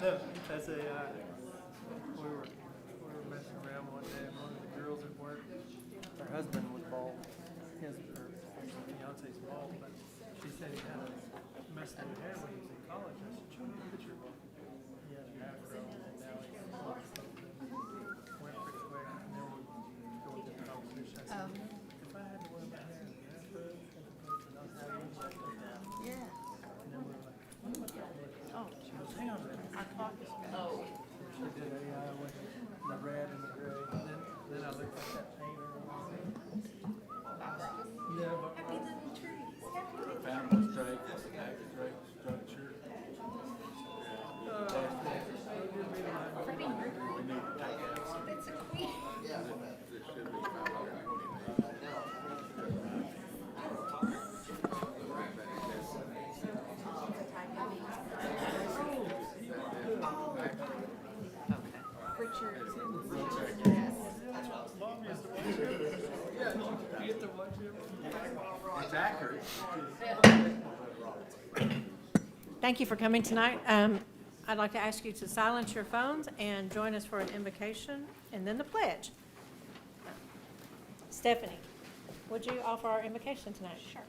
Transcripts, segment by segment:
No, that's a, we were messing around one day and one of the girls at work, her husband was bald, her fiance's bald, but she said he had a mess in his hair when he was in college. I said, show me a picture. He had an afro and now he's went pretty quick and then we go with the conversation. I said, if I had to wear my hair in an afro as opposed to not having it like that. Yeah. And then we were like, what about that? Oh, She goes, hang on a minute. our clock is. Oh. She did AI with the red and the gray. And then I looked like that painter. Yeah, but Happy little trees. Happy little Found a straight, structure. Freddie Mercury. We need to take out. That's a queen. This should be $520 Richard. Mom used to watch him. Yeah, you get to watch him. It's accurate. Thank you for coming tonight. I'd like to ask you to silence your phones and join us for an invocation and then the pledge. Stephanie, would you offer our invocation tonight? Sure.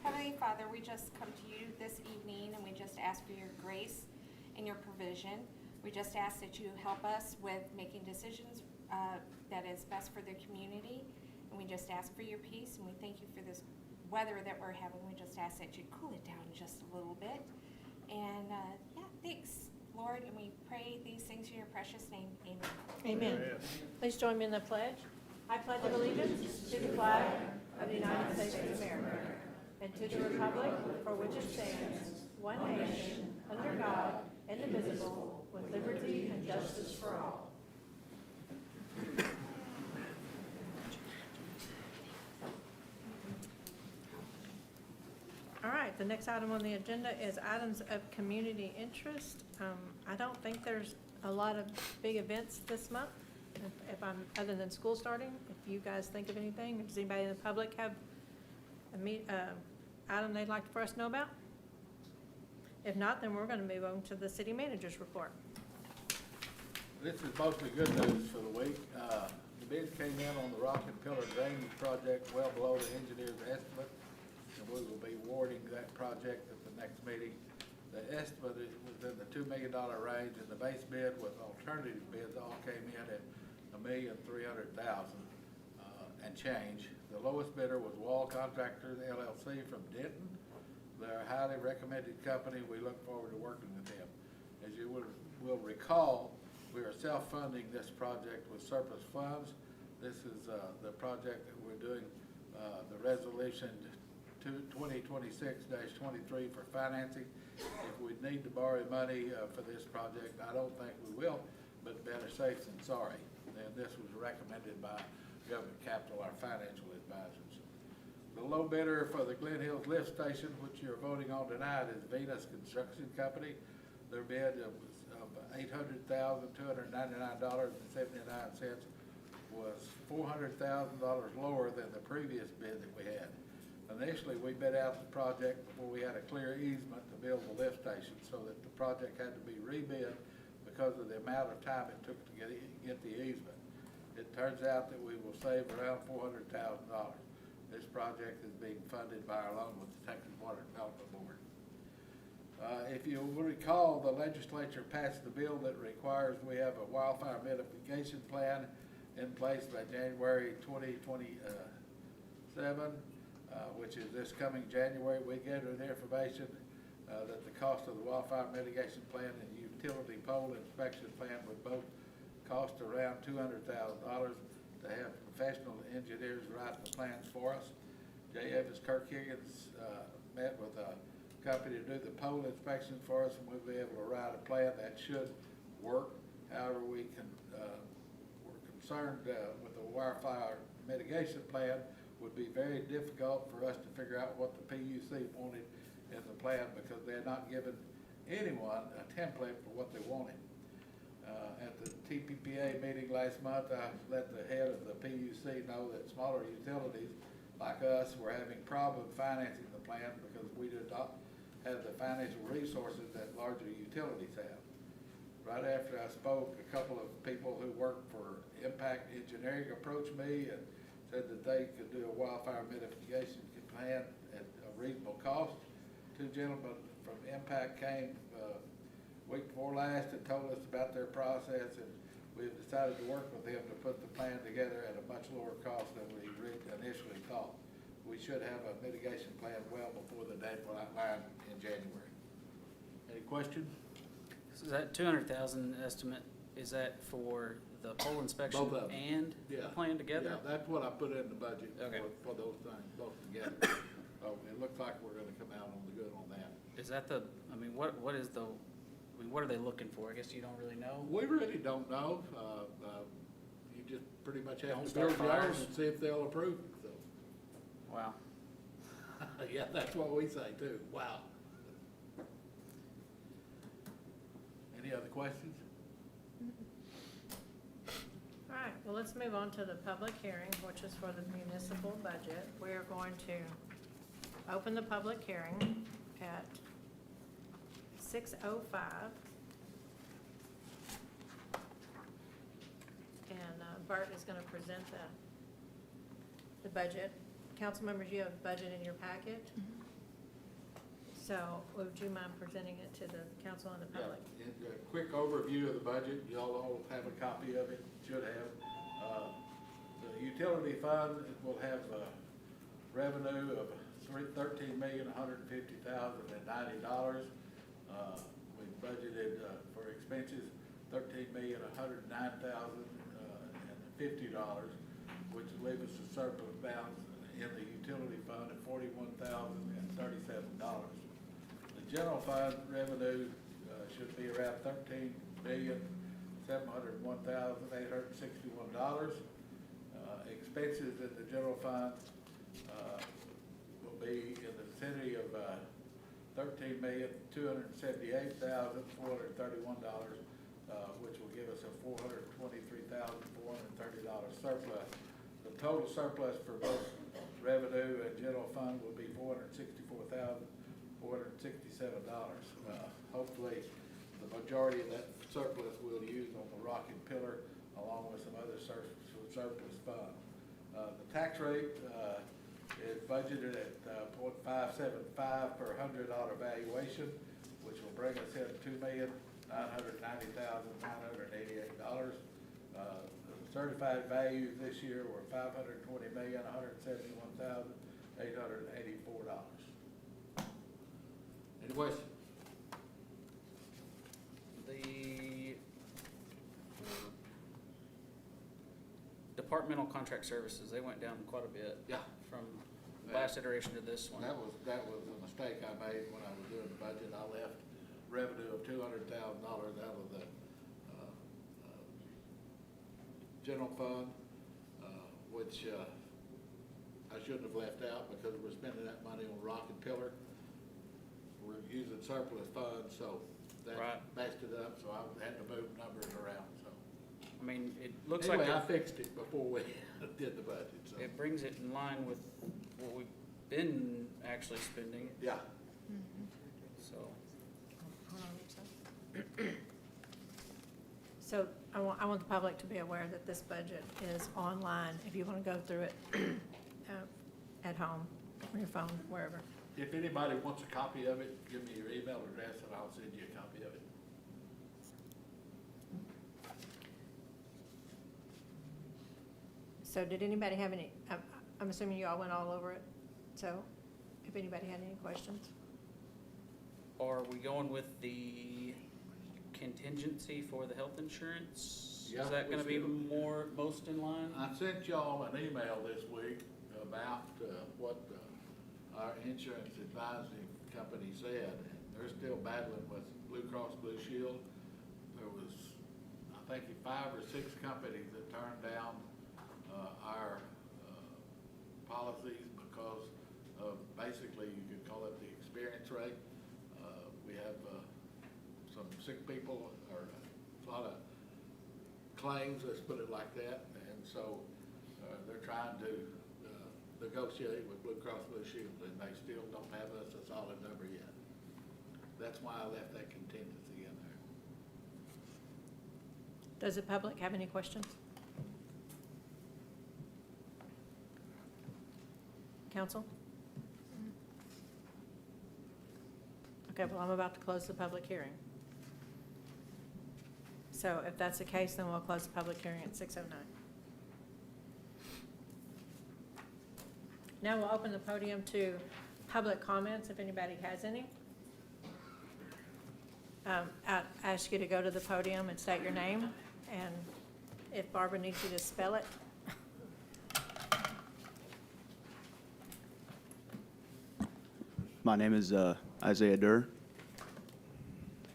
Heavenly Father, we just come to you this evening and we just ask for your grace and your provision. We just ask that you help us with making decisions that is best for the community. And we just ask for your peace and we thank you for this weather that we're having. We just ask that you cool it down just a little bit. And yeah, thanks, Lord. And we pray these things in your precious name. Amen. Amen. Please join me in the pledge. I pledge allegiance to the flag of the United States of America and to the republic for which it stands, one nation, under God, indivisible, with liberty and justice for all. All right, the next item on the agenda is items of community interest. I don't think there's a lot of big events this month, if I'm, other than school starting. If you guys think of anything, does anybody in the public have a item they'd like for us to know about? If not, then we're going to move on to the city manager's report. This is mostly good news for the week. The bids came in on the rock and pillar drainage project well below the engineer's estimate, and we will be awarding that project at the next meeting. The estimate was in the $2 million range, and the base bid with alternative bids all came in at $1,300,000 and change. The lowest bidder was Wall Contractors LLC from Denton. They're a highly recommended company. We look forward to working with them. As you will recall, we are self-funding this project with surplus funds. This is the project that we're doing, the resolution 2026-23 for financing. If we need to borrow money for this project, I don't think we will, but better safe than sorry. And this was recommended by Government Capital, our financial advisors. The low bidder for the Glen Hills lift station, which you're voting on tonight, is Venus Construction Company. Their bid of $800,299.79 was $400,000 lower than the previous bid that we had. Initially, we bid out the project before we had a clear easement to build the lift station, so that the project had to be rebid because of the amount of time it took to get the easement. It turns out that we will save around $400,000. This project is being funded by our loan with the Texas Water Development Board. If you will recall, the legislature passed the bill that requires we have a wildfire mitigation plan in place by January 2027, which is this coming January. We gathered information that the cost of the wildfire mitigation plan and utility pole inspection plan would both cost around $200,000 to have professional engineers write the plans for us. J. Evans Kirkhiggins met with a company to do the pole inspection for us, and we'll be able to write a plan that should work. However, we're concerned with the wildfire mitigation plan would be very difficult for us to figure out what the PUC wanted in the plan, because they're not giving anyone a template for what they wanted. At the TPPA meeting last month, I let the head of the PUC know that smaller utilities like us were having problem financing the plan because we did not have the financial resources that larger utilities have. right after I spoke, a couple of people who work for Impact Engineering approached me and said that they could do a wildfire mitigation plan at a reasonable cost. Two gentlemen from Impact came week before last and told us about their process, and we've decided to work with them to put the plan together at a much lower cost than we initially thought. We should have a mitigation plan well before the date we'll outline in January. Any questions? So that 200,000 estimate, is that for the pole inspection Both of them. and the Yeah. plan together? Yeah, that's what I put in the budget Okay. for those things, both together. So it looks like we're gonna come out on the good on that. Is that the, I mean, what is the, I mean, what are they looking for? I guess you don't really know. We really don't know. You just pretty much have Don't to start build your own fires. and see if they'll approve it, so. Wow. Yeah, that's what we say too. Wow. Any other questions? All right, well, let's move on to the public hearing, which is for the municipal budget. We are going to open the public hearing at 6:05. And Bart is going to present the budget. Council members, you have a budget in your packet. So would you mind presenting it to the council and the public? Yeah, and a quick overview of the budget, y'all all have a copy of it, should have. The utility fund will have revenue of $13,150,090. We budgeted for expenses $13,109,050, which will leave us a surplus balance in the utility fund of $41,037. The general fund revenue should be around $13,701,861. Expenses in the general fund will be in the vicinity of $13,278,431, which will give us a $423,430 surplus. The total surplus for both revenue and general fund will be $464,467. Hopefully, the majority of that surplus we'll use on the rock and pillar, along with some other surplus fund. The tax rate is budgeted at .575 per $100 valuation, which will bring us in $2,990,988. The certified values this year were $520,171,884. Any questions? The departmental contract services, they went down quite a bit. Yeah. From last iteration to this one. That was a mistake I made when I was doing the budget. I left revenue of $200,000 out of the general fund, which I shouldn't have left out because we're spending that money on rock and pillar. We're using surplus funds, so that Right. messed it up, so I had to move numbers around, so. I mean, it looks Anyway, I like fixed it before we did the budget, so. it brings it in line with what we've been actually spending, Yeah. so. Hold on, So I want the public to be aware that this budget is online, if you want to go through it at home, on your phone, wherever. If anybody wants a copy of it, give me your email address and I'll send you a copy of it. So did anybody have any, I'm assuming you all went all over it, so if anybody had any questions? Are we going with the contingency for the health insurance? Yeah, Is that we gonna be still- most in line? I sent y'all an email this week about what our insurance advising company said, and they're still battling with Blue Cross Blue Shield. There was, I think, 5 or 6 companies that turned down our policies because of, basically, you could call it the experience rate. We have some sick people, or a lot of claims, let's put it like that, and so they're trying to negotiate with Blue Cross Blue Shield, and they still don't have us a solid number yet. That's why I left that contingency in there. Does the public have any questions? Council? Okay, well, I'm about to close the public hearing. So if that's the case, then we'll close the public hearing at 6:09. Now we'll open the podium to public comments, if anybody has any. I ask you to go to the podium and state your name, and if Barbara needs you to spell it. My name is Isaiah Durr.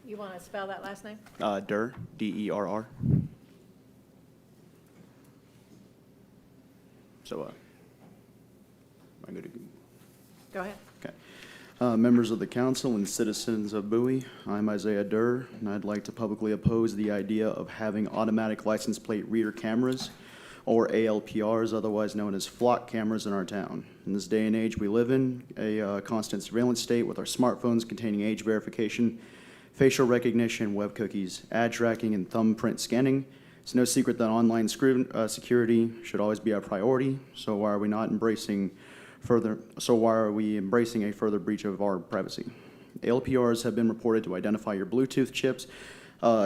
You want to spell that last name? Durr, D-E-R-R. So, I'm going to. Go ahead. Okay. Members of the council and citizens of Bowie, I'm Isaiah Durr, and I'd like to publicly oppose the idea of having automatic license plate reader cameras, or ALPRs, otherwise known as flock cameras, in our town. In this day and age we live in, a constant surveillance state with our smartphones containing age verification, facial recognition, web cookies, ad tracking, and thumbprint scanning, it's no secret that online security should always be a priority, so why are we embracing a further breach of our privacy? ALPRs have been reported to identify your Bluetooth chips,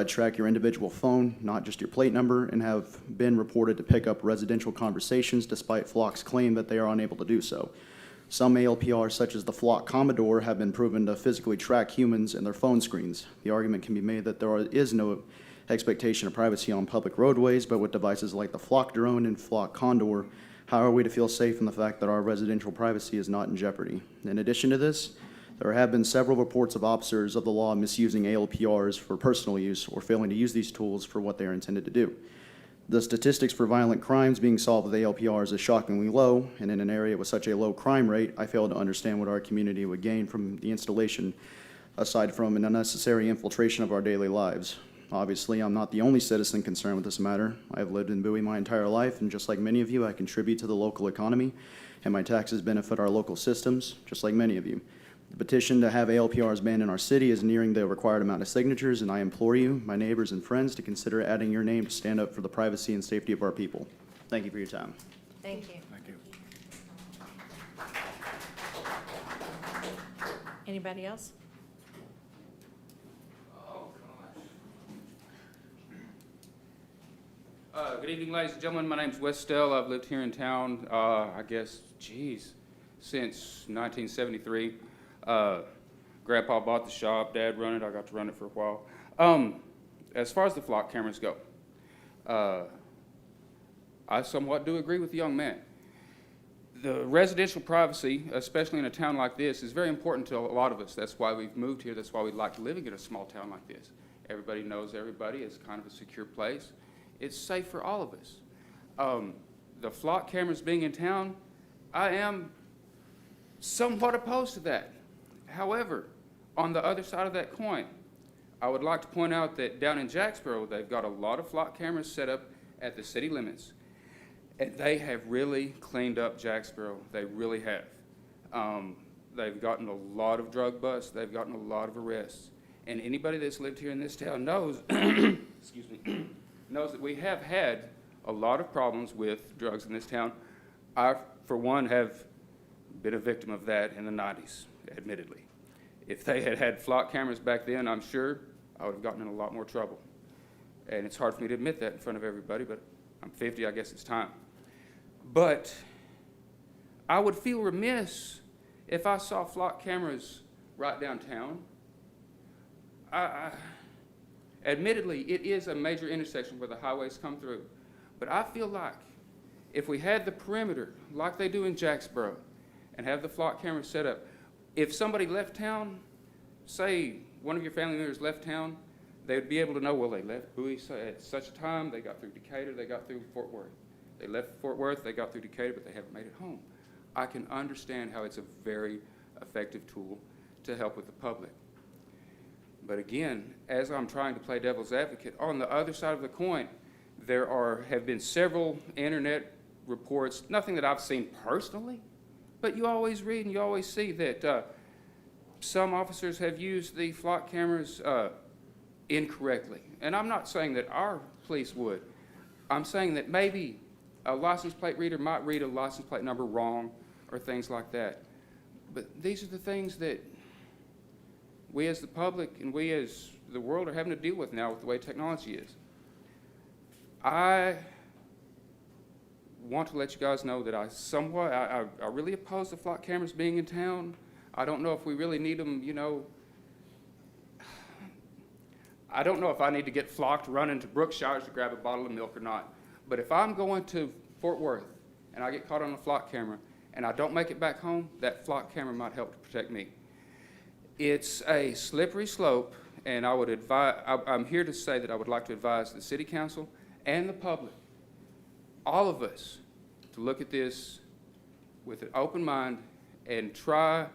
track your individual phone, not just your plate number, and have been reported to pick up residential conversations despite Flock's claim that they are unable to do so. Some ALPRs, such as the Flock Commodore, have been proven to physically track humans and their phone screens. The argument can be made that there is no expectation of privacy on public roadways, but with devices like the Flock Drone and Flock Condor, how are we to feel safe in the fact that our residential privacy is not in jeopardy? In addition to this, there have been several reports of officers of the law misusing ALPRs for personal use or failing to use these tools for what they are intended to do. The statistics for violent crimes being solved with ALPRs is shockingly low, and in an area with such a low crime rate, I fail to understand what our community would gain from the installation, aside from an unnecessary infiltration of our daily lives. Obviously, I'm not the only citizen concerned with this matter. I have lived in Bowie my entire life, and just like many of you, I contribute to the local economy, and my taxes benefit our local systems, just like many of you. The petition to have ALPRs banned in our city is nearing the required amount of signatures, and I implore you, my neighbors and friends, to consider adding your name to stand up for the privacy and safety of our people. Thank you for your time. Thank you. Thank you. Anybody else? Good evening, ladies and gentlemen. My name's Wes Stell. I've lived here in town, since 1973. Grandpa bought the shop, Dad run it, I got to run it for a while. As far as the flock cameras go, I somewhat do agree with the young man. The residential privacy, especially in a town like this, is very important to a lot of us. That's why we've moved here. That's why we like living in a small town like this. Everybody knows everybody. It's kind of a secure place. It's safe for all of us. The flock cameras being in town, I am somewhat opposed to that. However, on the other side of that coin, I would like to point out that down in Jacksboro, they've got a lot of flock cameras set up at the city limits. And they have really cleaned up Jacksboro. They really have. They've gotten a lot of drug busts. They've gotten a lot of arrests. And anybody that's lived here in this town knows, excuse me, knows that we have had a lot of problems with drugs in this town. I, for one, have been a victim of that in the 90s, admittedly. If they had had flock cameras back then, I'm sure I would have gotten in a lot more trouble. And it's hard for me to admit that in front of everybody, but I'm 50, I guess it's time. But I would feel remiss if I saw flock cameras right downtown. Admittedly, it is a major intersection where the highways come through. But I feel like if we had the perimeter, like they do in Jacksboro, and have the flock cameras set up, if somebody left town, say one of your family members left town, they would be able to know, well, they left Bowie at such a time, they got through Decatur, they got through Fort Worth. They left Fort Worth, they got through Decatur, but they haven't made it home. I can understand how it's a very effective tool to help with the public. But again, as I'm trying to play devil's advocate, on the other side of the coin, there have been several internet reports, nothing that I've seen personally, but you always read and you always see that some officers have used the flock cameras incorrectly. And I'm not saying that our police would. I'm saying that maybe a license plate reader might read a license plate number wrong or things like that. But these are the things that we as the public and we as the world are having to deal with now with the way technology is. I want to let you guys know that I really oppose the flock cameras being in town. I don't know if we really need them, you know. I don't know if I need to get flocked running to Brookshires to grab a bottle of milk or not. But if I'm going to Fort Worth and I get caught on a flock camera and I don't make it back home, that flock camera might help to protect me. It's a slippery slope, and I would advise, I'm here to say that I would like to advise the city council and the public, all of us, to look at this with an open mind and try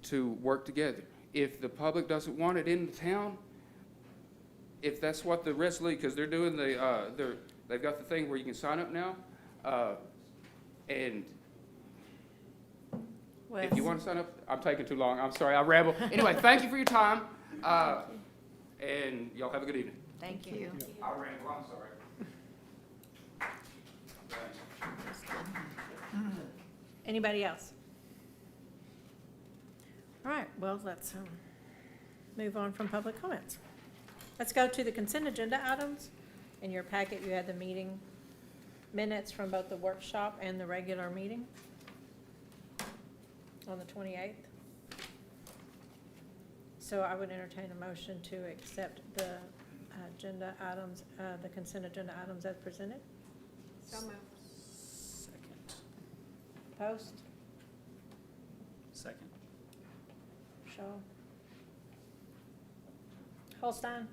to work together. If the public doesn't want it in the town, if that's what the rest of the, because they're doing they've got the thing where you can sign up now, and if you want to sign up, I'm taking too long. I'm sorry, I ramble. Anyway, thank you for your time, and y'all have a good evening. Thank you. I ramble, I'm sorry. Anybody else? All right, well, let's move on from public comments. Let's go to the consent agenda items. In your packet, you had the meeting minutes from both the workshop and the regular meeting on the 28th. So I would entertain a motion to accept the agenda items, the consent agenda items as presented. So moved. Second. Post, Second. Shaw. Holstein,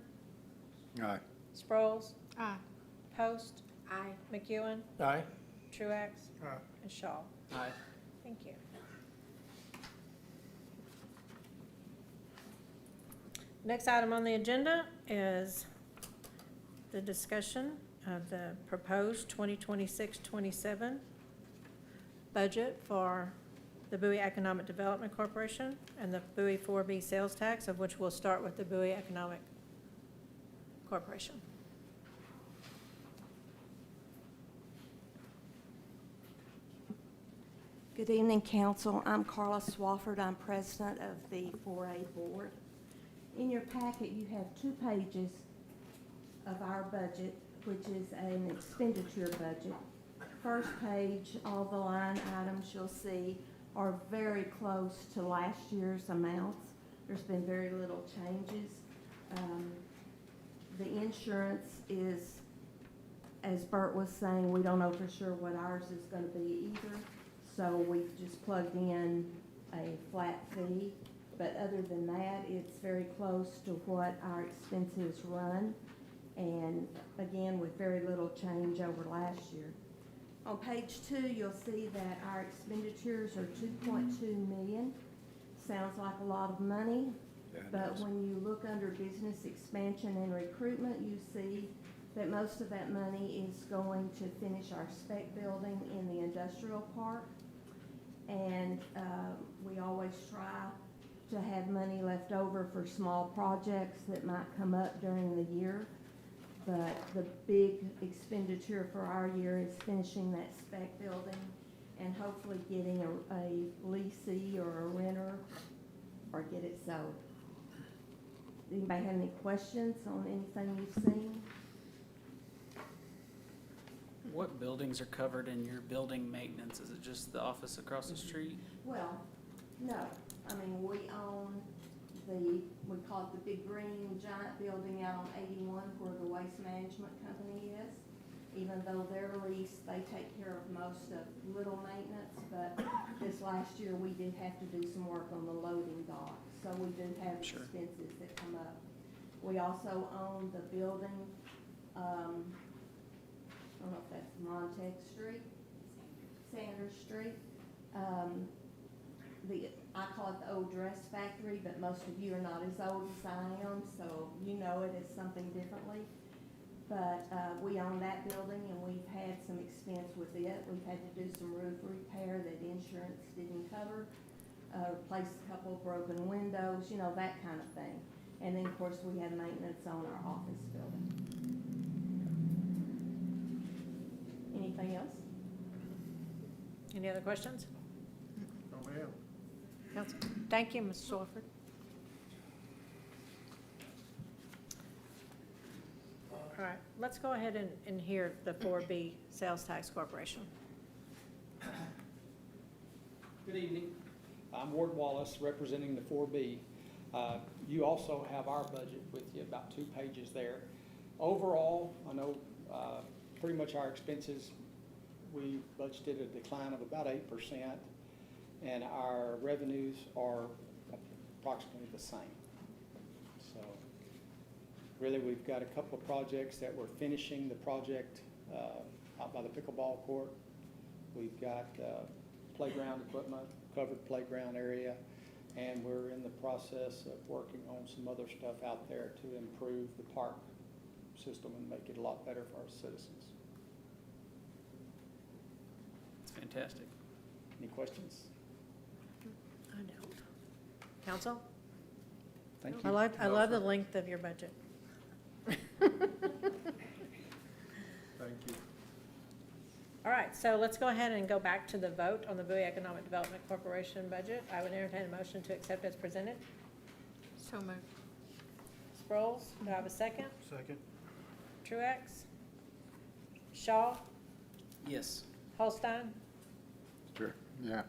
Aye. Sproles, Aye. Post, Aye. McEwen, Aye. Truax, and Shaw. Aye. Thank you. Next item on the agenda is the discussion of the proposed 2026-27 budget for the Bowie Economic Development Corporation and the Bowie 4B sales tax, of which we'll start with the Bowie Economic Corporation. Good evening, Council. I'm Carla Swafford. I'm President of the 4A Board. In your packet, you have 2 pages of our budget, which is an expenditure budget. First page, all the line items you'll see are very close to last year's amounts. There's been very little changes. The insurance is, as Bert was saying, we don't know for sure what ours is going to be either. So we've just plugged in a flat fee. But other than that, it's very close to what our expenses run. And again, with very little change over last year. On page 2, you'll see that our expenditures are $2.2 million. Sounds like a lot of money, but when you look under business expansion and recruitment, you see that most of that money is going to finish our spec building in the industrial park. And we always try to have money left over for small projects that might come up during the year. But the big expenditure for our year is finishing that spec building and hopefully getting a leasee or a renter or get it sold. Anybody have any questions on anything you've seen? What buildings are covered in your building maintenance? Is it just the office across the street? Well, no. I mean, we own we call it the big green giant building out on 81 where the waste management company is. Even though they're leased, they take care of most of little maintenance, but this last year we did have to do some work on the loading dock. So we do have expenses that come up. We also own the building, I don't know if that's Montag Street, Sanders Street. I call it the old dress factory, but most of you are not as old as I am, so you know it as something differently. But we own that building, and we've had some expense with it. We've had to do some roof repair that insurance didn't cover, replace a couple of broken windows, you know, that kind of thing. And then, of course, we have maintenance on our office building. Anything else? Any other questions? Oh, well. Council? Thank you, Ms. Swafford. All right, let's go ahead and hear the 4B Sales Tax Corporation. Good evening. I'm Ward Wallace, representing the 4B. You also have our budget with you, about 2 pages there. Overall, I know pretty much our expenses, we budgeted a decline of about 8%, and our revenues are approximately the same. So really, we've got a couple of projects that we're finishing. The project out by the pickleball court. We've got playground equipment, covered playground area, and we're in the process of working on some other stuff out there to improve the park system and make it a lot better for our citizens. Fantastic. Any questions? I don't. Council? Thank I you. love the length of your budget. Thank you. All right, so let's go ahead and go back to the vote on the Bowie Economic Development Corporation budget. I would entertain a motion to accept as presented. So moved. Sproles, do I have a second? Second. Truax? Shaw? Yes. Holstein? Sure. Yeah.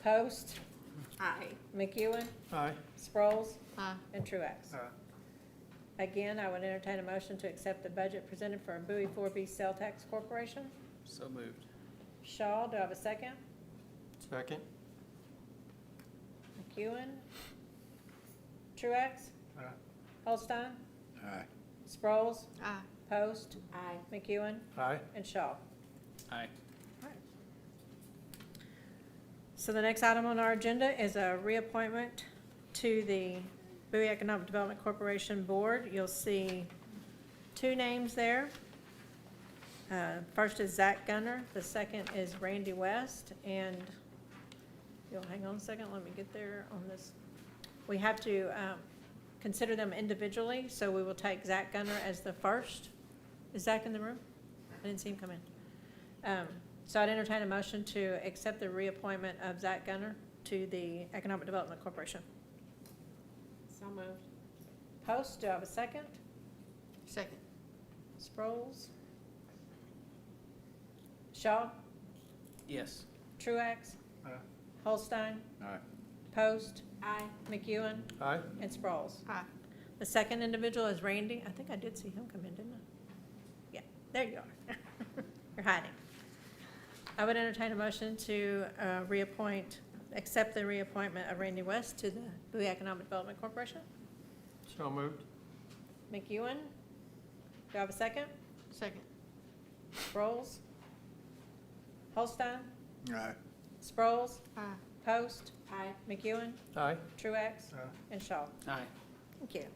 Post? Aye. McEwen? Aye. Sproles? Aye. And Truax. Aye. Again, I would entertain a motion to accept the budget presented for Bowie 4B Sale Tax Corporation. So moved. Shaw, do I have a second? Second. McEwen? Truax? Aye. Holstein? Aye. Sproles? Aye. Post? Aye. McEwen? Aye. And Shaw. Aye. So the next item on our agenda is a reappointment to the Bowie Economic Development Corporation Board. You'll see 2 names there. First is Zach Gunter, the second is Randy West, and you'll hang on a second, let me get there on this. We have to consider them individually, so we will take Zach Gunter as the first. Is Zach in the room? I didn't see him come in. So I'd entertain a motion to accept the reappointment of Zach Gunter to the Economic Development Corporation. So moved. Post, do I have a second? Second. Sproles? Shaw? Yes. Truax? Aye. Holstein? Aye. Post? Aye. McEwen? Aye. And Sproles. Aye. The second individual is Randy. I think I did see him come in, didn't I? Yeah, there you are. You're hiding. I would entertain a motion to accept the reappointment of Randy West to the Bowie Economic Development Corporation. So moved. McEwen? Do I have a second? Second. Sproles? Holstein? Aye. Sproles? Aye. Post? Aye. McEwen? Aye. Truax? Aye. And Shaw. Aye. Thank you.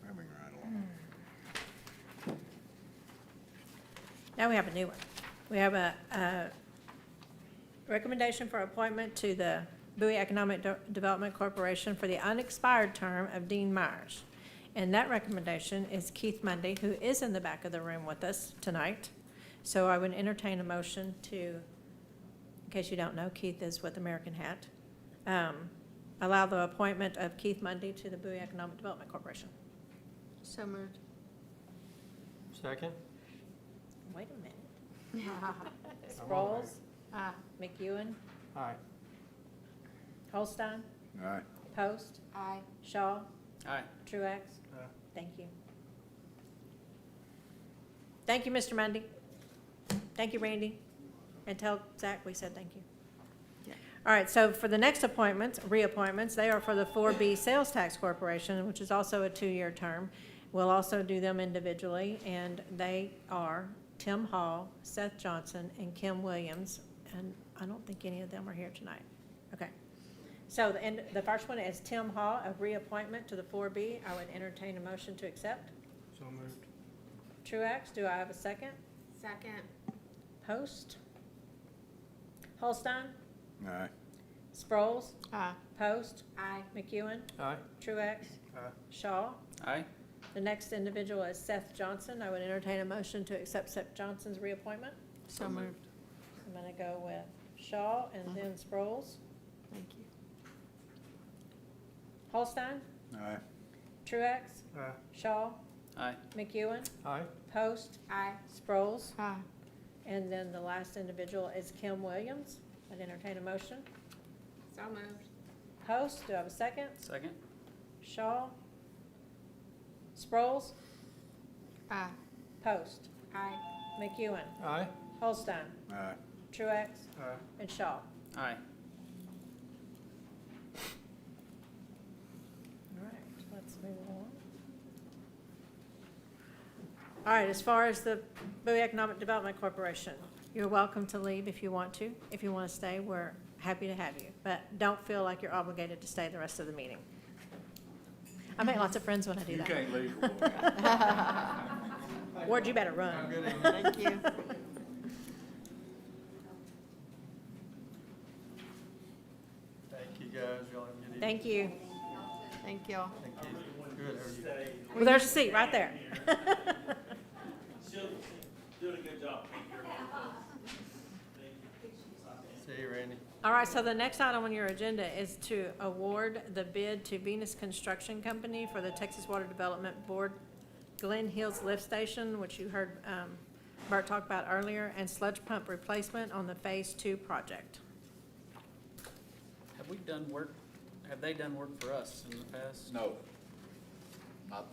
Moving right along. Now we have a new one. We have a recommendation for appointment to the Bowie Economic Development Corporation for the unexpired term of Dean Myers. And that recommendation is Keith Mundee, who is in the back of the room with us tonight. So I would entertain a motion to, in case you don't know, Keith is with American Hat, allow the appointment of Keith Mundee to the Bowie Economic Development Corporation. So moved. Second. Wait a minute. I'm Sproles, Aye. McEwen, Aye. Holstein, Aye. Post, Aye. Shaw, Aye. Truax. Aye. Thank you. Thank you, Mr. Mundy. Thank you, Randy. And tell Zach we said thank you. Yeah. All right, so for the next appointments, reappointments, they are for the 4B Sales Tax Corporation, which is also a 2-year term. We'll also do them individually, and they are Tim Hall, Seth Johnson, and Kim Williams, and I don't think any of them are here tonight. Okay. So the first one is Tim Hall, a reappointment to the 4B. I would entertain a motion to accept. So moved. Truax, do I have a second? Second. Post? Holstein? Aye. Sproles, Aye. Post, Aye. McEwen, Aye. Truax, Aye. Shaw. Aye. The next individual is Seth Johnson. I would entertain a motion to accept Seth Johnson's reappointment. So moved. I'm gonna go with Shaw and then Sproles. Thank you. Holstein, Aye. Truax, Aye. Shaw, Aye. McEwen, Aye. Post, Aye. Sproles. Aye. And then the last individual is Kim Williams. I'd entertain a motion. So moved. Post, do I have a second? Second. Shaw, Sproles, Aye. Post, Aye. McEwen, Aye. Holstein, Aye. Truax, Aye. and Shaw. Aye. All right, let's move on. All right, as far as the Bowie Economic Development Corporation, you're welcome to leave if you want to. If you want to stay, we're happy to have you. But don't feel like you're obligated to stay the rest of the meeting. I make lots of friends when I do You that. can't leave before. Ward, you better run. Thank you. Thank you, guys. Y'all have a good evening. Thank you. Thank y'all. Thank you. Good, how are you? Well, there's a seat right there. She's doing a good job. See you, Randy. All right, so the next item on your agenda is to award the bid to Venus Construction Company for the Texas Water Development Board Glen Hills Lift Station, which you heard Bert talk about earlier, and sludge pump replacement on the Phase 2 project. Have we done work, have they done work for us in the past? No, not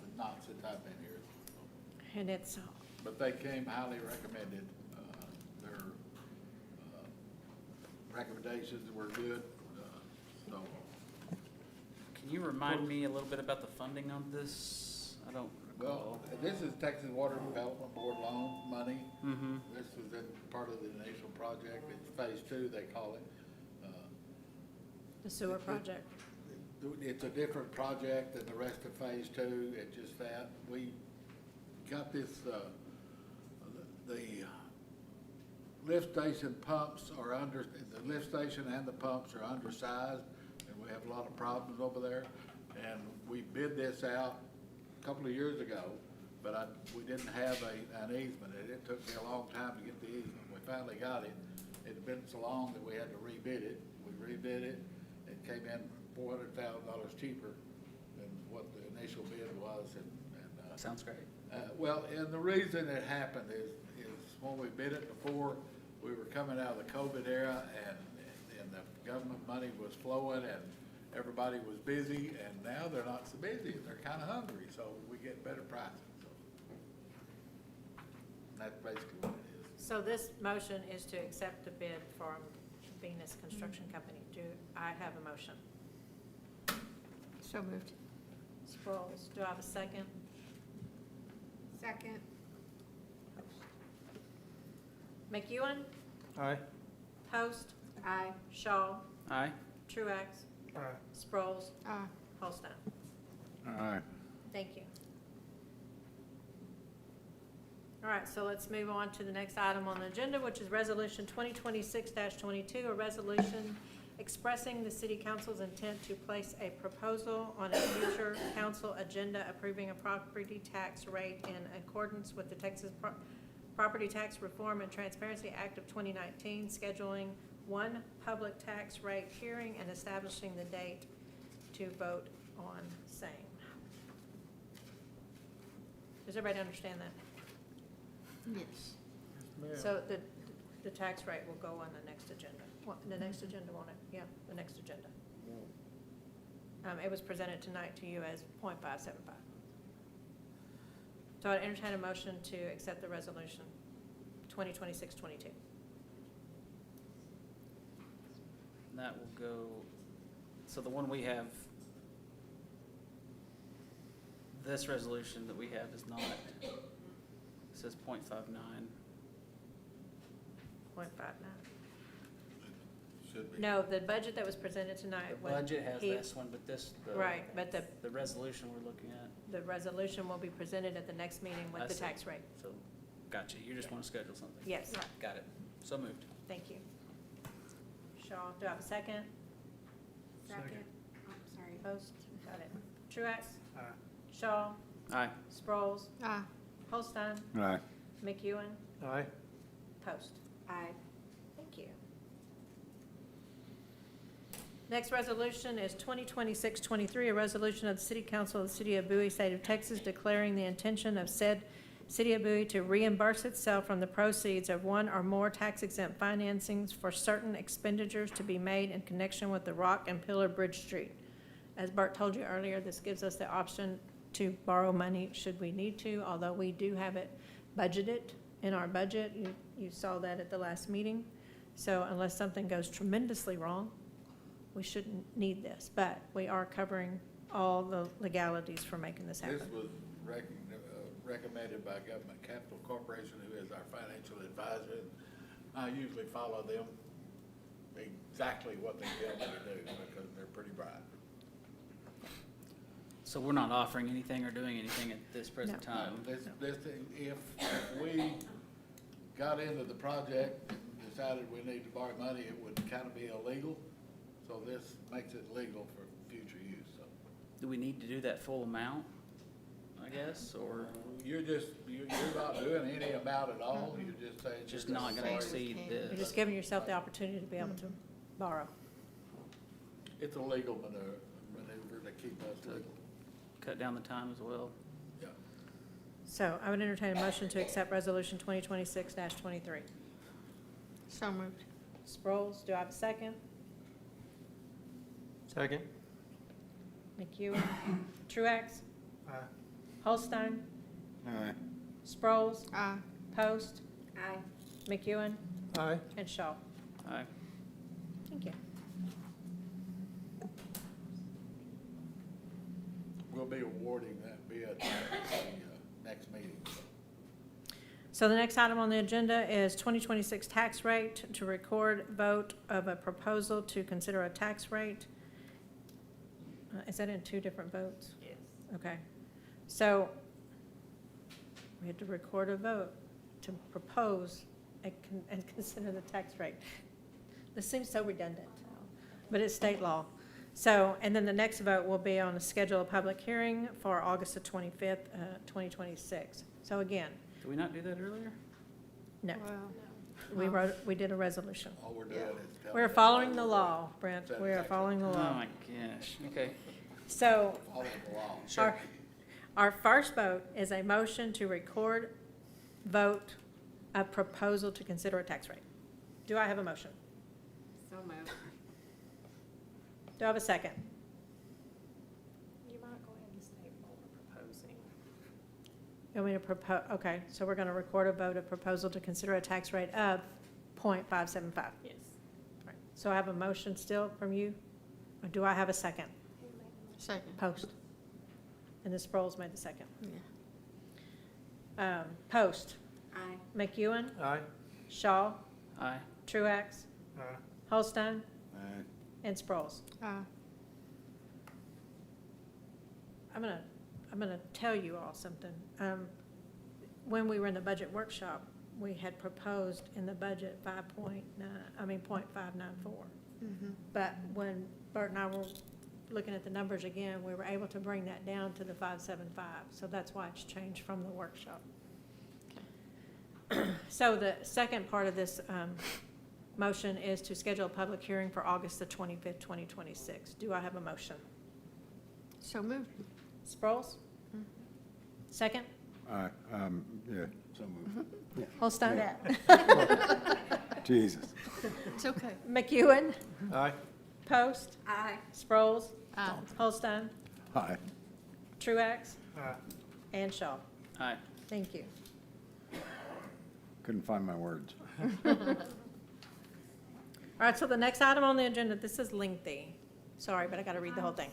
since I've been here. And it's, But they came highly recommended. Their recommendations were good, so. Can you remind me a little bit about the funding on this? I don't Well, recall. this is Texas Water Development Board loan money. Mm-hmm. This was in part of the initial project. It's Phase 2, they call it. the sewer project. It's a different project than the rest of Phase 2. It's just that we got this, the lift station pumps are the lift station and the pumps are undersized, and we have a lot of problems over there. And we bid this out a couple of years ago, but we didn't have an easement, and it took me a long time to get the easement. We finally got it. It had been so long that we had to rebid it. We rebid it. It came in $400,000 cheaper than what the initial bid was, and Sounds great. well, and the reason it happened is when we bid it before, we were coming out of the COVID era, and the government money was flowing, and everybody was busy, and now they're not so busy, they're kind of hungry, so we get better pricing, so. That's basically what it is. So this motion is to accept the bid from Venus Construction Company. Do I have a motion? So moved. Sproles, do I have a second? Second. McEwen, Aye. Post, Aye. Shaw, Aye. Truax, Aye. Sproles, Aye. Holstein. All right. Thank you. All right, so let's move on to the next item on the agenda, which is Resolution 2026-22, a resolution expressing the city council's intent to place a proposal on a future council agenda approving a property tax rate in accordance with the Texas Property Tax Reform and Transparency Act of 2019, scheduling one public tax rate hearing and establishing the date to vote on same. Does everybody understand that? Yes. So the tax rate will go on the next agenda. The next agenda, won't it? Yeah, the next agenda. It was presented tonight to you as .575. So I'd entertain a motion to accept the resolution 2026-22. That will go, so the one we have, this resolution that we have is not, it says .59. 0.59. Should be. No, the budget that was presented The tonight. budget has this one, but this, Right, but the resolution we're looking at, the resolution will be presented at the next meeting I with the see. tax rate. so, gotcha, you just want to schedule something? Yes, Got it, so moved. thank you. Shaw, do I have a second? Second. Oh, sorry. Post, got it. Truax, Aye. Shaw, Aye. Sproles, Aye. Holstein, Aye. McEwen, Aye. Post. Aye. Thank you. Next resolution is 2026-23, a resolution of the City Council of the City of Bowie, State of Texas, declaring the intention of said City of Bowie to reimburse itself from the proceeds of one or more tax-exempt financings for certain expenditures to be made in connection with the Rock and Pillar Bridge Street. As Bert told you earlier, this gives us the option to borrow money should we need to, although we do have it budgeted in our budget. You saw that at the last meeting. So unless something goes tremendously wrong, we shouldn't need this, but we are covering all the legalities for making this happen. This was recommended by Government Capital Corporation, who is our financial advisor. I usually follow them exactly what they tell me to do because they're pretty bright. So we're not offering anything or doing anything at this present No. time? If we got into the project and decided we need to borrow money, it would kind of be illegal. So this makes it legal for future use, so. Do we need to do that full amount, I guess, or You're not doing any amount at all, you're just saying. just you're not gonna Say we exceed can't. You're this? just giving yourself the opportunity to be able to borrow. It's a legal maneuver to keep us legal. Cut down the time as well? Yeah. So I would entertain a motion to accept Resolution 2026-23. So moved. Sproles, do I have a second? Second. McEwen, Truax, Aye. Holstein, Aye. Sproles, Aye. Post, Aye. McEwen, Aye. and Shaw. Aye. Thank you. We'll be awarding that bid at the next meeting. So the next item on the agenda is 2026 tax rate, to record vote of a proposal to consider a tax rate. Is that in two different votes? Yes. Okay. So we had to record a vote to propose and consider the tax rate. This seems so redundant, but it's state law. So, and then the next vote will be on a schedule of public hearing for August the 25th, 2026. So again, Did we not do that earlier? no, Well, we did a resolution. All we're doing is telling. We're them following the what law, Brent. We are following the Oh law. my gosh, okay. So we're following the law. Sure. our first vote is a motion to record vote a proposal to consider a tax rate. Do I have a motion? So moved. Do I have a second? You might go ahead and state what we're proposing. You want me to propose, okay, so we're gonna record a vote of proposal to consider a tax rate of 0.575. Yes. Right. So I have a motion still from you, or do I have a second? Second. Post. And the Sproles made the second. Yeah. Post, Aye. McEwen, Aye. Shaw, Aye. Truax, Aye. Holstein, Aye. and Sproles. Aye. I'm gonna tell you all something. When we were in the budget workshop, we had proposed in the budget 0.594. Mhm. But when Bert and I were looking at the numbers again, we were able to bring that down to the 575. So that's why it's changed from the workshop. So the second part of this motion is to schedule a public hearing for August the 25th, 2026. Do I have a motion? So moved. Sproles? Mhm. Second? Yeah, so moved. Holstein? Jesus. It's okay. McEwen? Aye. Post? Aye. Sproles? Aye. Holstein? Aye. Truax? Aye. And Shaw. Aye. Thank you. Couldn't find my words. All right, so the next item on the agenda, this is lengthy. Sorry, but I got to read the whole thing.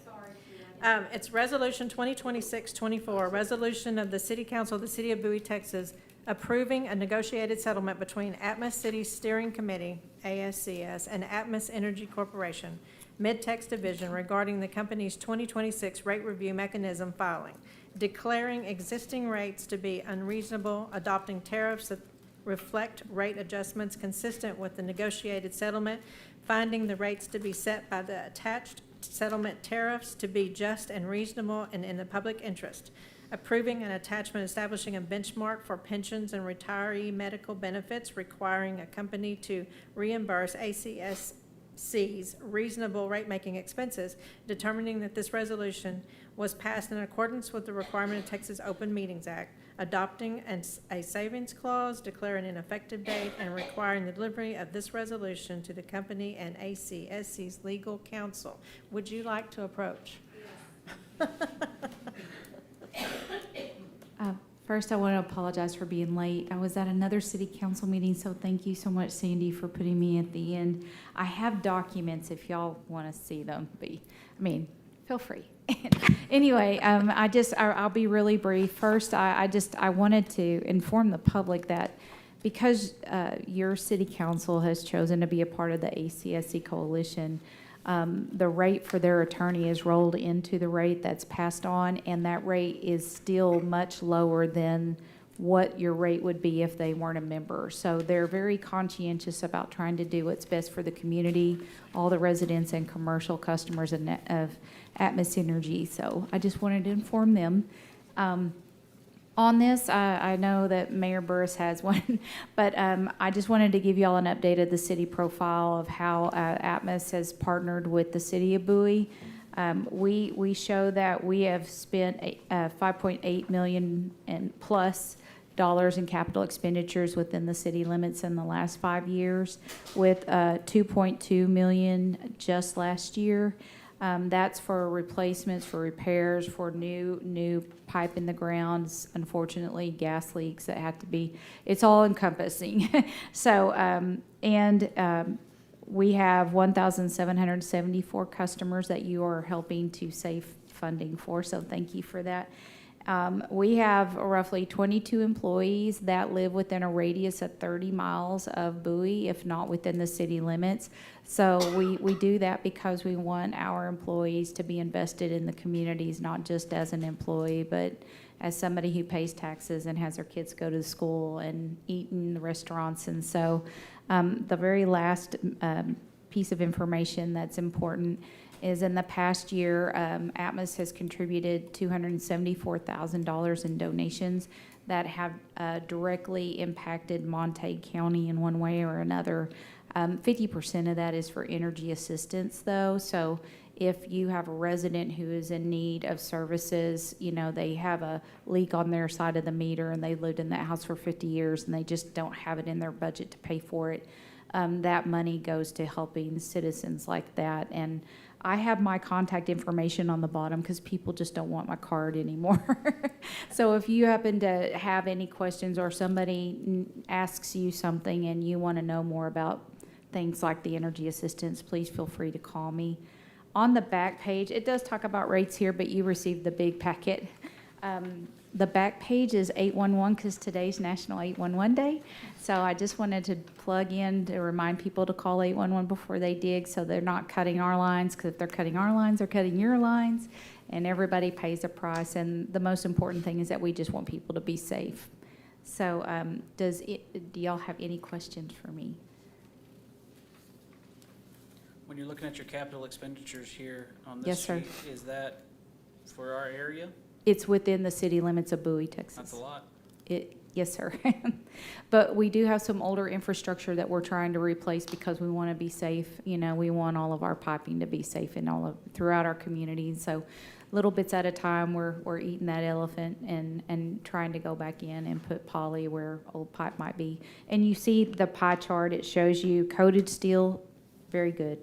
It's Resolution 2026-24, resolution of the City Council of the City of Bowie, Texas, approving a negotiated settlement between Atmos City Steering Committee, ASCS, and Atmos Energy Corporation, Mid-Tex Division, regarding the company's 2026 rate review mechanism filing, declaring existing rates to be unreasonable, adopting tariffs that reflect rate adjustments consistent with the negotiated settlement, finding the rates to be set by the attached settlement tariffs to be just and reasonable and in the public interest. Approving an attachment establishing a benchmark for pensions and retiree medical benefits requiring a company to reimburse ACSC's reasonable rate-making expenses, determining that this resolution was passed in accordance with the requirement of Texas Open Meetings Act, adopting a savings clause, declaring an effective date, and requiring the delivery of this resolution to the company and ACSC's legal counsel. Would you like to approach? First, I want to apologize for being late. I was at another city council meeting, so thank you so much, Sandy, for putting me at the end. I have documents if y'all want to see them, feel free. Anyway, I'll be really brief. First, I wanted to inform the public that because your city council has chosen to be a part of the ACSC coalition, the rate for their attorney is rolled into the rate that's passed on, and that rate is still much lower than what your rate would be if they weren't a member. So they're very conscientious about trying to do what's best for the community, all the residents and commercial customers of Atmos Energy. So I just wanted to inform them. On this, I know that Mayor Burris has one, but I just wanted to give you all an update of the city profile of how Atmos has partnered with the city of Bowie. We show that we have spent $5.8 million and plus dollars in capital expenditures within the city limits in the last 5 years, with $2.2 million just last year. That's for replacements, for repairs, for new pipe in the grounds, unfortunately, gas leaks that have to be, it's all encompassing. So, we have 1,774 customers that you are helping to save funding for, so thank you for that. We have roughly 22 employees that live within a radius of 30 miles of Bowie, if not within the city limits. So we do that because we want our employees to be invested in the communities, not just as an employee, but as somebody who pays taxes and has their kids go to school and eat in the restaurants. And so the very last piece of information that's important is in the past year, Atmos has contributed $274,000 in donations that have directly impacted Montague County in one way or another. 50% of that is for energy assistance, though. So if you have a resident who is in need of services, they have a leak on their side of the meter and they lived in that house for 50 years and they just don't have it in their budget to pay for it, that money goes to helping citizens like that. And I have my contact information on the bottom because people just don't want my card anymore. So if you happen to have any questions or somebody asks you something and you want to know more about things like the energy assistance, please feel free to call me. On the back page, it does talk about rates here, but you received the big packet. The back page is 811 because today's National 811 Day. So I just wanted to plug in to remind people to call 811 before they dig so they're not cutting our lines, because if they're cutting our lines, they're cutting your lines, and everybody pays a price. And the most important thing is that we just want people to be safe. So do y'all have any questions for me? When you're looking at your capital expenditures here on this Yes, sir. sheet, is that for our area? It's within the city limits of Bowie, Texas. That's a lot. Yes, sir. But we do have some older infrastructure that we're trying to replace because we want to be safe. We want all of our piping to be safe in throughout our community. So little bits at a time, we're eating that elephant and trying to go back in and put poly where old pipe might be. And you see the pie chart, it shows you coated steel, very good.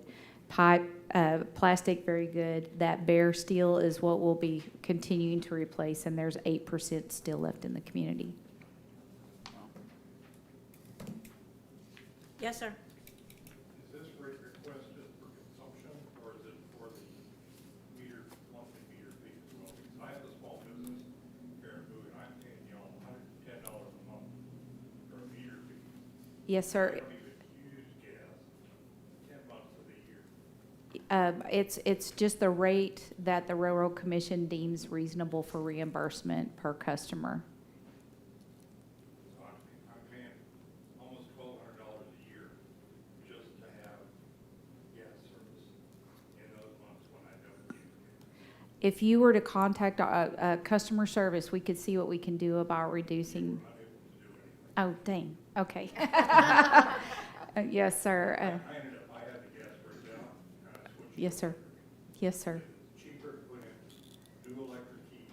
Pipe, plastic, very good. That bare steel is what we'll be continuing to replace, and there's 8% still left in the community. Yes, sir. Is this rate requested for consumption, or is it for the monthly meter fee as well? Because I have a small business here in Bowie, and I'm paying y'all $110 a month for a meter fee. Yes, sir. I don't even use gas 10 months of the year. It's just the rate that the Railroad Commission deems reasonable for reimbursement per customer. So I'm paying almost $1,200 a year just to have gas service in those months when I if you were to contact customer service, we could see what we can do about reducing. Oh, dang, okay. Yes, sir. I ended up, I had the gas rate down, and I switched. Yes, sir. Yes, sir. It's cheaper to put in new electric heat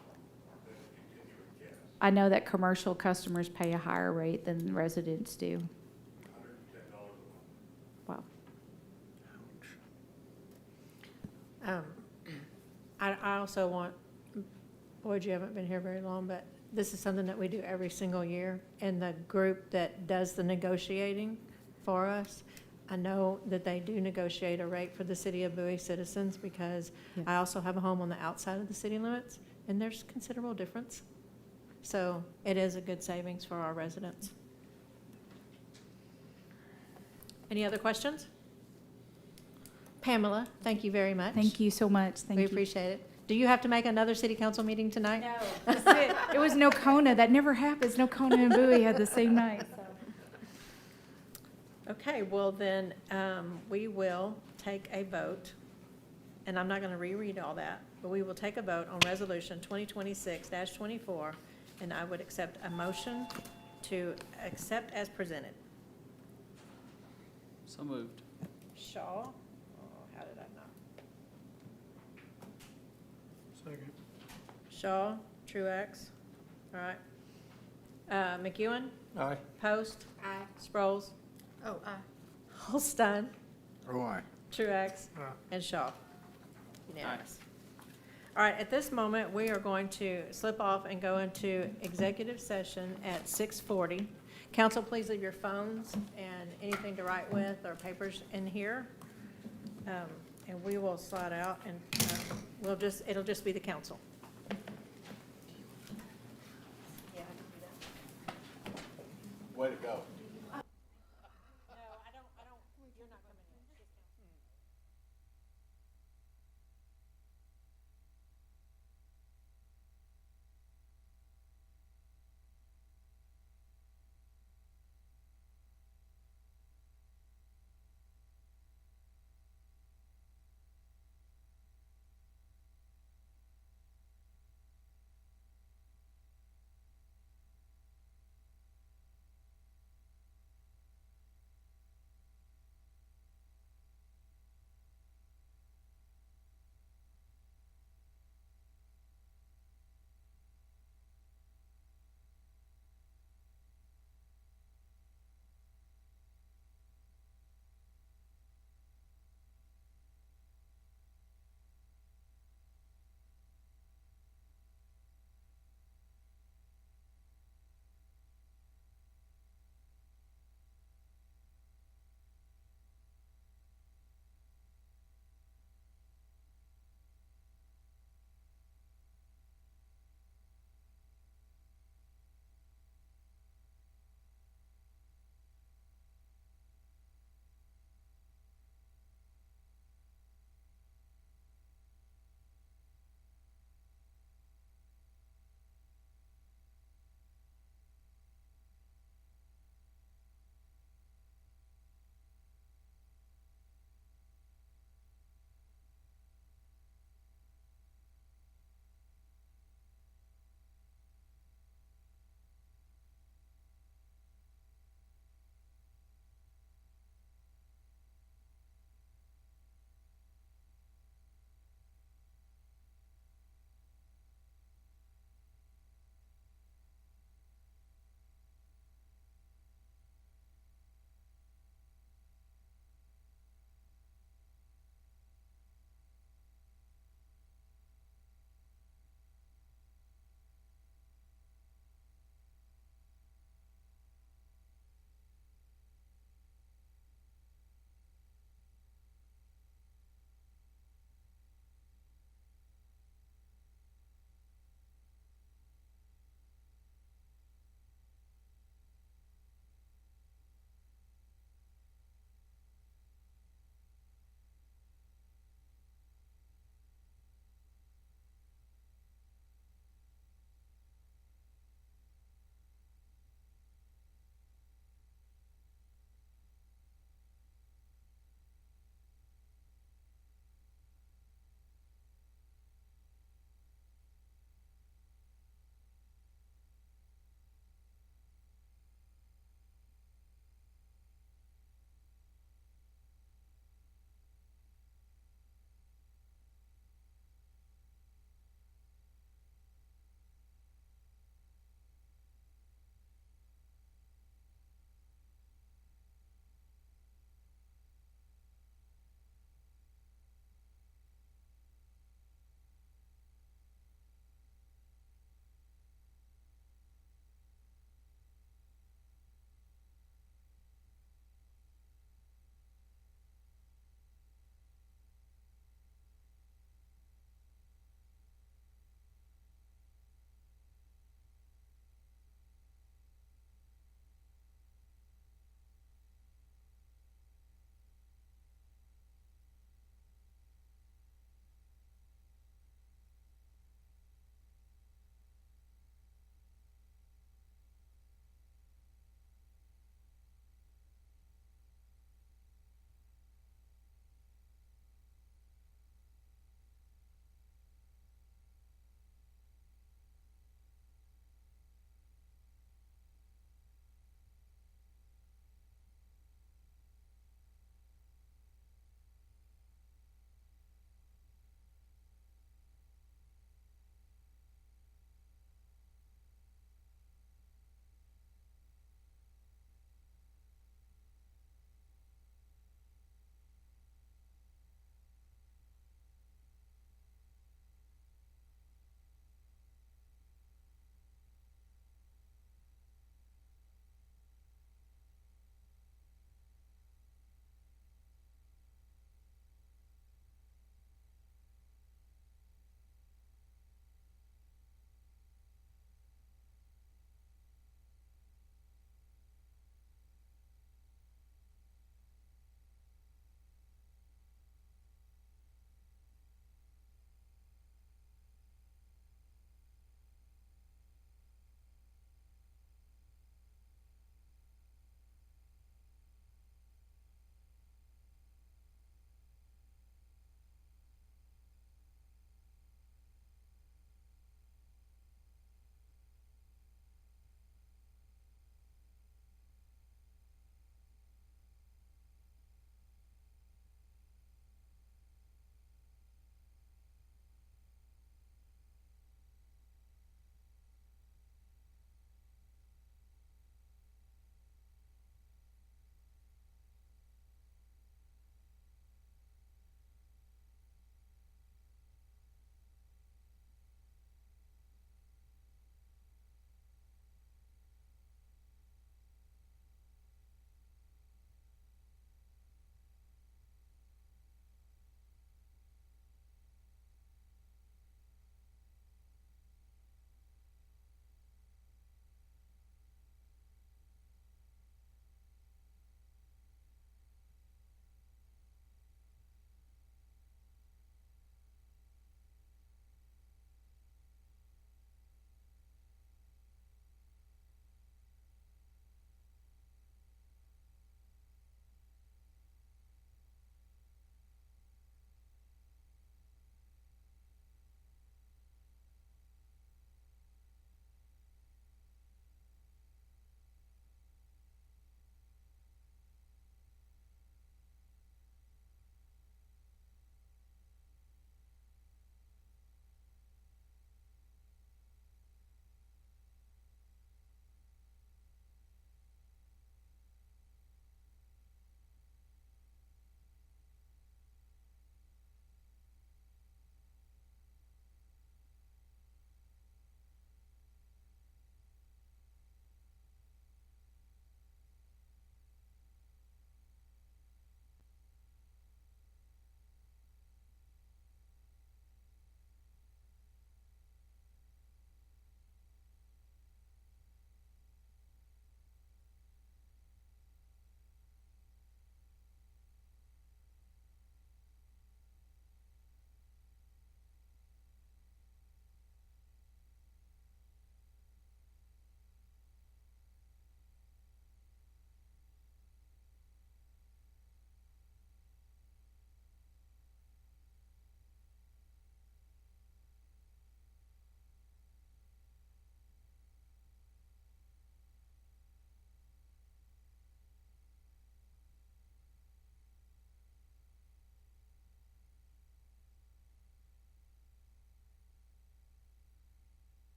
than continuous gas, I know that commercial customers pay a higher rate than residents do. $110 a month. Wow. I also want, Boyd, you haven't been here very long, but this is something that we do every single year. And the group that does the negotiating for us, I know that they do negotiate a rate for the city of Bowie citizens because Yeah. I also have a home on the outside of the city limits, and there's considerable difference. So it is a good savings for our residents. Any other questions? Pamela, thank you very much. Thank you so much. Thank We you. appreciate it. Do you have to make another city council meeting tonight? No, that's it. It was Nocona. That never happens. Nocona and Bowie had the same night. So. Okay, well then, we will take a vote, and I'm not gonna reread all that, but we will take a vote on resolution 2026-24, and I would accept a motion to accept as presented. So moved. Shaw, oh, how did I not? Second. Shaw, Truax, all right. McEwen, Aye. Post, Aye. Sproles, Oh, aye. Holstein, Oh, aye. Truax, Aye. and Shaw. Unanimous. All right, at this moment, we are going to slip off and go into executive session at 6:40. Council, please leave your phones and anything to write with or papers in here. And we will slide out and it'll just be the council. Yeah, I can do that. Way to go.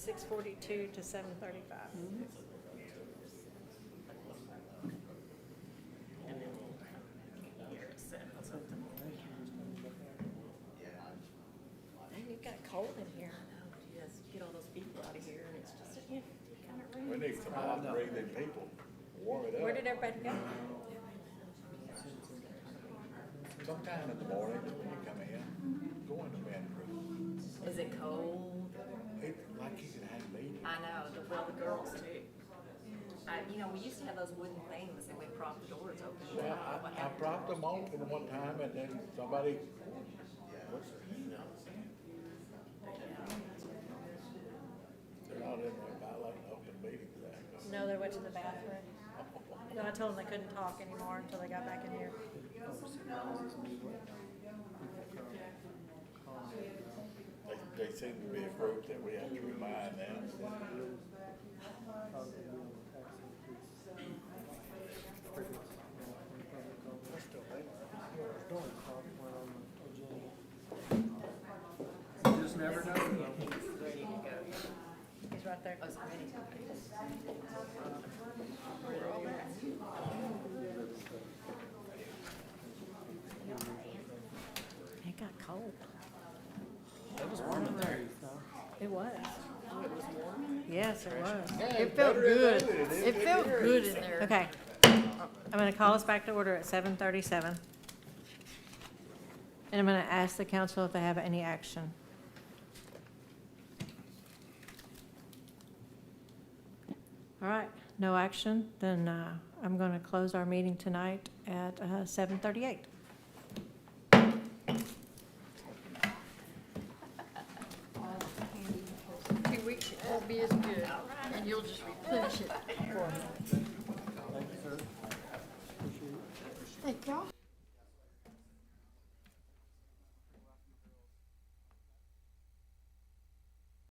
6:42 to 7:35. And you've got cold in here. Yes, get all those people out of here, and it's just, kind of rain. We need some hot breathing people, warm it up. Where did everybody go? Sometime in the morning when you come in, go in the bedroom. Is it cold? It's like you can have meetings. I know, the girls too. We used to have those wooden things and we'd prop the doors open. Well, I propped them open one time and then somebody, they're not in there by like an open meeting today. No, they went to the bathroom. No, I told them they couldn't talk anymore until they got back in here. They seem to be a group that we have to remind them. You just never know. He's ready to go. He's right there. Oh, he's ready to go. It got cold. It was warm in there. It was. Oh, it was warm? Yes, it was. Yeah, It felt better than good. that, It felt is. good in there. Okay. I'm gonna call us back to order at 7:37. And I'm gonna ask the council if they have any action. All right, no action, then I'm gonna close our meeting tonight at 7:38. 2 weeks, it won't be as good, and you'll just replenish it for me. Thank you, sir. Appreciate it. Thank y'all.